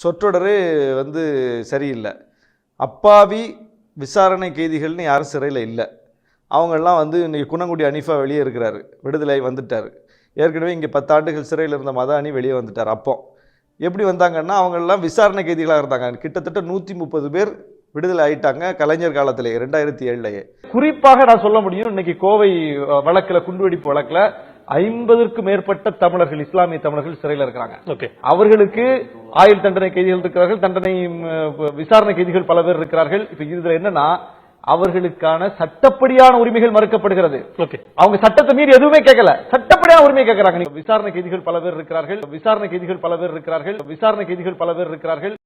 சொற்றொடரே சரியில்லை. அப்பாவி விசாரணை கைதிகள்னு யாரும் சிறையில் இல்லை. அவங்கெல்லாம் இன்றைக்கி குணங்குடி அனிஃபா வெளியே இருக்கிறாரு, விடுதலை வந்துட்டார். ஏற்கனவே இங்கே 10 ஆண்டுகள் சிறையில் இருந்த மதானி வெளியே வந்துட்டார். அப்போ எப்படி வந்தாங்கன்னா அவங்கெல்லாம் விசாரணை கைதிகளாக இருந்தாங்க. கிட்டத்தட்ட 130 பேர் விடுதலை ஆயிட்டாங்க கலைஞர் காலத்திலே 2007. குறிப்பாக நான் சொல்ல முடியும், இன்னைக்கு கோவை வழக்கில், குண்டுவெடிப்பு வழக்கில் 50க்கும் மேற்பட்ட தமிழர்கள், இஸ்லாமிய தமிழர்கள் சிறையில் இருக்கிறாங்க. அவர்களுக்கு ஆயுள் தண்டனை கைதிகள் இருக்கிறார்கள், தண்டனை விசாரணை கைதிகள் பல பேர் இருக்கிறார்கள். இப்ப இதுல என்னன்னா அவர்களுக்கான சட்டப்படியான உரிமைகள் மறுக்கப்படுகிறது. அவங்க சட்டத்தை மீறி எதுவுமே கேட்கல, சட்டப்படியான உரிமை கேட்கிறாங்க. விசாரணை கைதிகள் பல பேர் இருக்கிறார்கள், விசாரணை கைதிகள் பல பேர் இருக்கிறார்கள், விசாரணை கைதிகள் பல பேர் இருக்கிறார்கள்.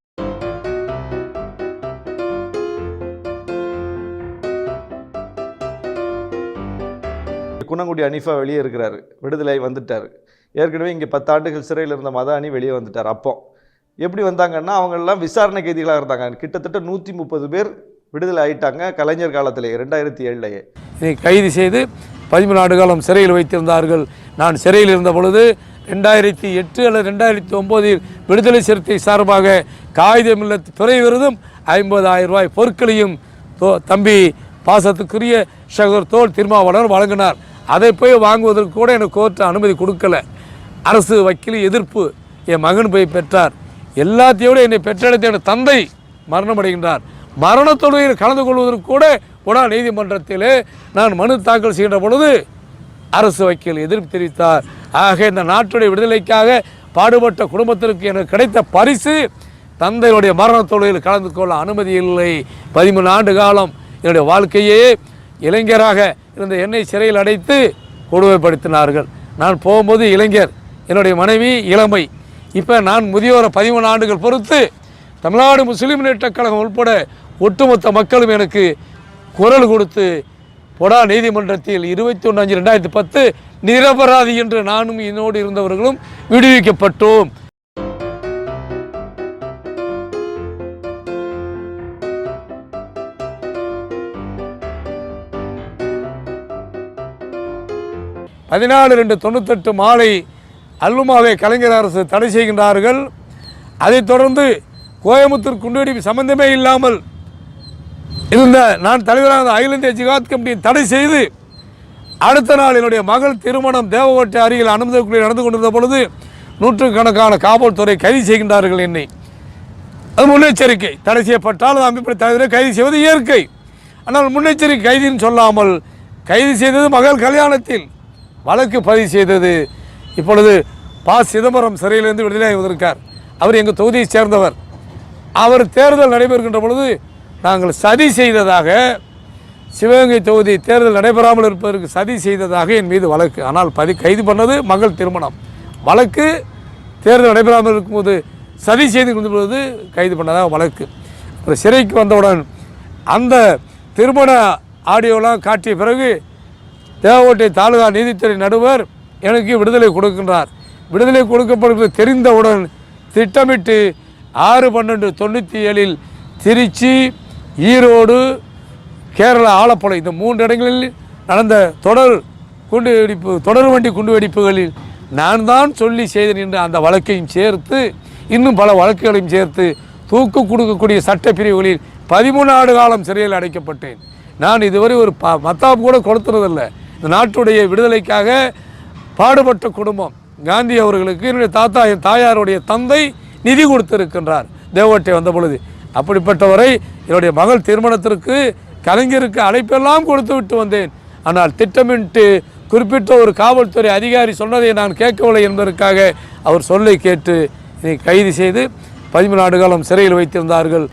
குணங்குடி அனிஃபா வெளியே இருக்கிறாரு, விடுதலை வந்துட்டார். ஏற்கனவே இங்கே 10 ஆண்டுகள் சிறையில் இருந்த மதானி வெளியே வந்துட்டார். அப்போ எப்படி வந்தாங்கன்னா அவங்கெல்லாம் விசாரணை கைதிகளாக இருந்தாங்க. கிட்டத்தட்ட 130 பேர் விடுதலை ஆயிட்டாங்க கலைஞர் காலத்திலே 2007. இதை கைது செய்து 13 ஆண்டு காலம் சிறையில் வைத்திருந்தார்கள். நான் சிறையில் இருந்த பொழுது 2008 அல்லது 2009 விடுதலை சிறுத்தை சார்பாக காகிதமில்ல துறை விருதும் 50,000 ரூபாய் பொருட்களையும் தம்பி பாசத்துக்குரிய ஷகர் தோல் திருமாவளவன் வழங்கினார். அதை போய் வாங்குவதற்கு கூட எனக்கு கோர்ட்டு அனுமதி கொடுக்கல. அரசு வக்கீல் எதிர்ப்பு. என் மகன் போய் பெற்றார். எல்லாத்தையோடு என்னை பெற்றெடுத்த என் தந்தை மரணமடைகின்றார். மரண தொழுகையில் கலந்து கொள்வதற்கு கூட உடா நீதிமன்றத்திலே நான் மனு தாக்கல் செய்கின்ற பொழுது அரசு வக்கீல் எதிர்ப்பு தெரிவித்தார். ஆக இந்த நாட்டுடைய விடுதலைக்காக பாடுபட்ட குடும்பத்திற்கு எனக்கு கிடைத்த பரிசு தந்தையுடைய மரண தொழுகையில் கலந்து கொள்ள அனுமதி இல்லை. 13 ஆண்டு காலம் என்னுடைய வாழ்க்கையே இளைஞராக இருந்த என்னை சிறையில் அடைத்து கொடுமைப்படுத்தினார்கள். நான் போகும்போது இளைஞர், என்னுடைய மனைவி இளமை. இப்போ நான் முதியோரை 13 ஆண்டுகள் பொறுத்து தமிழ்நாடு முஸ்லீம் முன்னேற்றக் கழகம் உட்பட ஒட்டுமொத்த மக்களும் எனக்கு குரல் கொடுத்து பொடா நீதிமன்றத்தில் 21/5/2010 நிரபராதி என்று நானும் என்னோடு இருந்தவர்களும் விடுவிக்கப்பட்டோம். பதினாலு 2/98 மாலை அல்லுமாவை கலைஞர் அரசு தடை செய்கின்றார்கள். அதைத் தொடர்ந்து கோயம்புத்தூர் குண்டுவெடிப்பு சம்பந்தமே இல்லாமல் இருந்த நான் தலைவராக அகில இந்திய ஜிகாத் கமிட்டியை தடை செய்து அடுத்த நாள் என்னுடைய மகள் திருமணம் தேவகோட்டை அருகில் அனுமதிக்குள்ளே நடந்து கொண்டிருந்த பொழுது நூற்றுக்கணக்கான காவல்துறை கைது செய்கின்றார்கள் என்னை. அது முன்னெச்சரிக்கை. தடை செய்யப்பட்டால் அமைப்படை தலைவரை கைது செய்வது இயற்கை. ஆனால் முன்னெச்சரிக்கை கைதின்னு சொல்லாமல் கைது செய்தது மகள் கல்யாணத்தில் வழக்கு பதிவு செய்தது. இப்பொழுது சிதம்பரம் சிறையிலிருந்து விடுதலை வந்திருக்கார். அவர் எங்கள் தொகுதியை சேர்ந்தவர். அவர் தேர்தல் நடைபெறுகின்ற பொழுது நாங்கள் சதி செய்ததாக, சிவகங்கை தொகுதி தேர்தல் நடைபெறாமல் இருப்பதற்கு சதி செய்ததாக என் மீது வழக்கு. ஆனால் கைது பண்ணது மகள் திருமணம். வழக்கு தேர்தல் நடைபெறாமல் இருக்கும்போது சதி செய்து கொண்டிருப்பது கைது பண்ணதாக வழக்கு. சிறைக்கு வந்தவுடன் அந்த திருமண ஆடியோலாம் காட்டிய பிறகு தேவகோட்டை தாலுகா நீதித்துறை நடுவர் எனக்கு விடுதலை கொடுக்கின்றார். விடுதலை கொடுக்கப்படுவது தெரிந்தவுடன் திட்டமிட்டு 6/12/97 திருச்சி, ஈரோடு, கேரளா, ஆலப்புழை இந்த 3 இடங்களில் நடந்த தொடர் வண்டி குண்டுவெடிப்புகளில் நான் தான் சொல்லி செய்தேன் என்று அந்த வழக்கையும் சேர்த்து இன்னும் பல வழக்குகளையும் சேர்த்து தூக்கு கொடுக்கக்கூடிய சட்டப்பிரிவுகளில் 13 ஆண்டு காலம் சிறையில் அடைக்கப்பட்டேன். நான் இதுவரை ஒரு மத்தாப்பு கூட கொடுத்துறதில்லை. இந்த நாட்டுடைய விடுதலைக்காக பாடுபட்ட குடும்பம். காந்தி அவர்களுக்கு என்னுடைய தாத்தா, என் தாயாருடைய தந்தை நிதி கொடுத்திருக்கின்றார் தேவகோட்டை வந்த பொழுது. அப்படிப்பட்டவரை என்னுடைய மகள் திருமணத்திற்கு கலைஞருக்கு அழைப்பெல்லாம் கொடுத்து விட்டு வந்தேன். ஆனால் திட்டமிட்டு குறிப்பிட்ட ஒரு காவல்துறை அதிகாரி சொன்னதை நான் கேட்கவில்லை என்பதற்காக அவர் சொல்லை கேட்டு இதை கைது செய்து 13 ஆண்டு காலம் சிறையில் வைத்திருந்தார்கள்.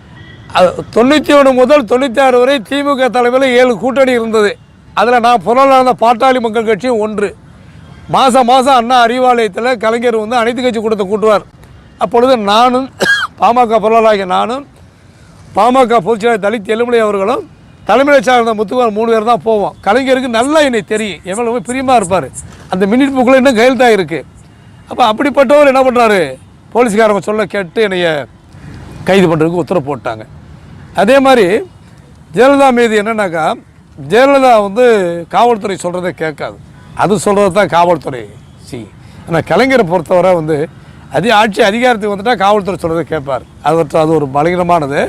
91 முதல் 96 வரை திமுக தலைமையில் 7 கூட்டணி இருந்தது. அதில் நான் பொருளாதார பாட்டாளி மக்கள் கட்சியும் ஒன்று. மாதம் அண்ணா அறிவாலயத்தில் கலைஞர் அனைத்து கட்சி கூட்டத்தை கூட்டுவார். அப்பொழுது நானும் பாமக பொருளாளராகிய நானும் பாமக பொதுச்செயலாளர் தலித் எலுமலை அவர்களும் தலைமையில் சார்ந்த முத்துக்குமார் 3 பேர் தான் போவோம். கலைஞருக்கு நல்லா என்னை தெரியும், எவ்வளவு பிரியமாக இருப்பார். அந்த மினிட் புக்கில் இன்னும் கையெழுத்தாக இருக்குது. அப்போ அப்படிப்பட்டவர் என்ன பண்ணுறாரு, போலீஸ்காரங்க சொல்ல கேட்டு என்னைய கைது பண்ணுறதுக்கு உத்தரவு போட்டாங்க. அதே மாதிரி ஜெயலலிதா மீது என்னன்னாக்கா, ஜெயலலிதா காவல்துறை சொல்கிறத கேட்காது, அது சொல்கிறது தான் காவல்துறை ஆனால் கலைஞரை பொறுத்தவரை ஆட்சி அதிகாரத்துக்கு வந்துட்டால் காவல்துறை சொல்கிறத கேட்பார். அது ஒரு பலகீனமானது.